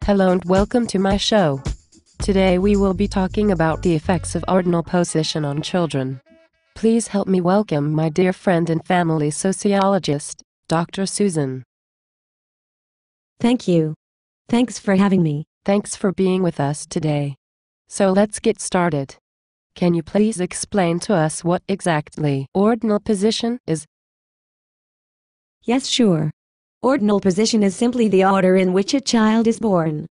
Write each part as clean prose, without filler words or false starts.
Hello and welcome to my show. Today we will be talking about the effects of ordinal position on children. Please help me welcome my dear friend and family sociologist, Dr. Susan. Thank you. Thanks for having me. Thanks for being with us today. So let's get started. Can you please explain to us what exactly ordinal position is? Yes, sure. Ordinal position is simply the order in which a child is born.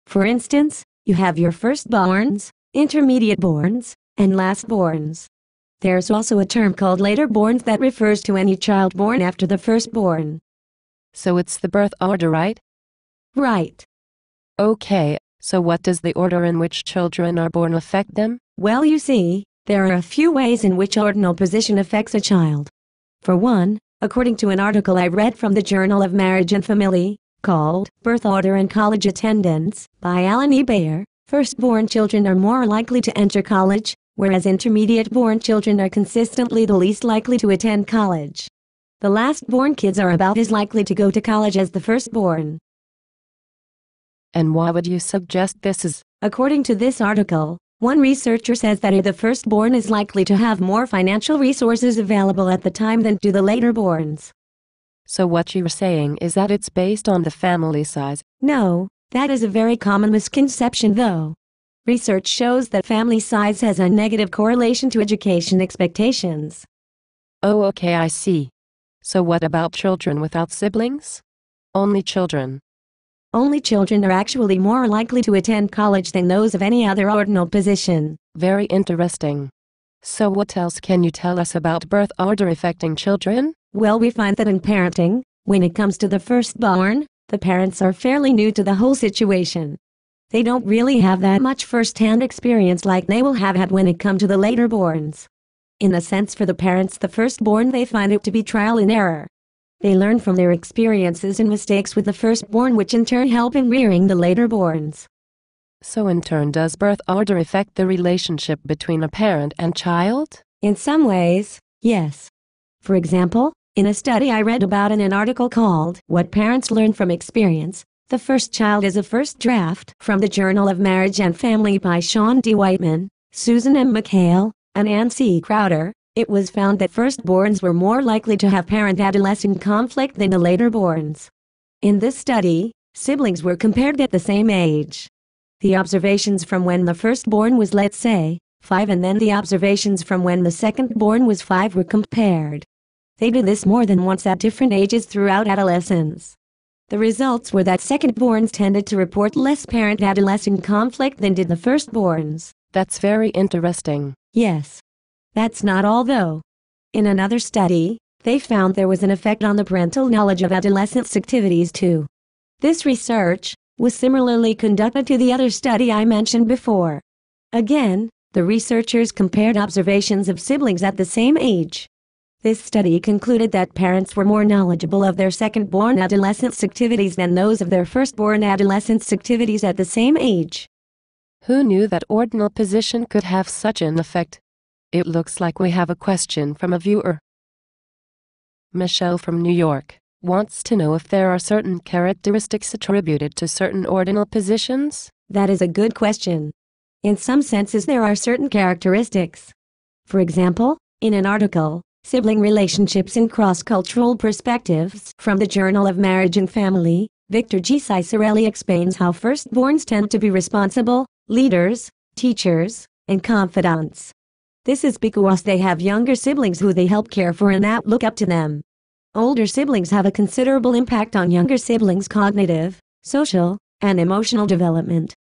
For instance, you have your firstborns, intermediate-borns, and lastborns. There's also a term called laterborns that refers to any child born after the firstborn. So it's the birth order, right? Right. Okay, so what does the order in which children are born affect them? Well, you see, there are a few ways in which ordinal position affects a child. For one, according to an article I read from the Journal of Marriage and Family, called Birth Order and College Attendance, by Alan E. Bayer, firstborn children are more likely to enter college, whereas intermediate-born children are consistently the least likely to attend college. The last-born kids are about as likely to go to college as the firstborn. And why would you suggest this is? According to this article, one researcher says that the firstborn is likely to have more financial resources available at the time than do the laterborns. So what you're saying is that it's based on the family size? No, that is a very common misconception though. Research shows that family size has a negative correlation to education expectations. Oh, okay, I see. So what about children without siblings? Only children. Only children are actually more likely to attend college than those of any other ordinal position. Very interesting. So what else can you tell us about birth order affecting children? Well, we find that in parenting, when it comes to the firstborn, the parents are fairly new to the whole situation. They don't really have that much first-hand experience like they will have had when it comes to the laterborns. In a sense, for the parents, the firstborn, they find it to be trial and error. They learn from their experiences and mistakes with the firstborn, which in turn help in rearing the laterborns. So in turn, does birth order affect the relationship between a parent and child? In some ways, yes. For example, in a study I read about in an article called What Parents Learn from Experience, The First Child is a First Draft from the Journal of Marriage and Family by Sean D. Whiteman, Susan M. McHale, and Ann C. Crowder, it was found that firstborns were more likely to have parent-adolescent conflict than the laterborns. In this study, siblings were compared at the same age. The observations from when the firstborn was, let's say, 5, and then the observations from when the secondborn was 5 were compared. They did this more than once at different ages throughout adolescence. The results were that secondborns tended to report less parent-adolescent conflict than did the firstborns. That's very interesting. Yes. That's not all though. In another study, they found there was an effect on the parental knowledge of adolescents' activities too. This research was similarly conducted to the other study I mentioned before. Again, the researchers compared observations of siblings at the same age. This study concluded that parents were more knowledgeable of their second-born adolescents' activities than those of their first-born adolescents' activities at the same age. Who knew that ordinal position could have such an effect? It looks like we have a question from a viewer. Michelle from New York wants to know if there are certain characteristics attributed to certain ordinal positions. That is a good question. In some senses, there are certain characteristics. For example, in an article, Sibling Relationships in Cross-Cultural Perspectives from the Journal of Marriage and Family, Victor G. Cicerelli explains how firstborns tend to be responsible, leaders, teachers, and confidants. This is because they have younger siblings who they help care for and look up to them. Older siblings have a considerable impact on younger siblings' cognitive, social, and emotional development.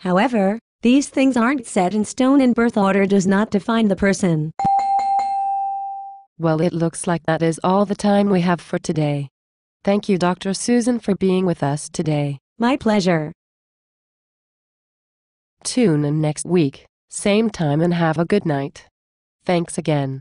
However, these things aren't set in stone and birth order does not define the person. Well, it looks like that is all the time we have for today. Thank you, Dr. Susan, for being with us today. My pleasure. Tune in next week, same time, and have a good night. Thanks again.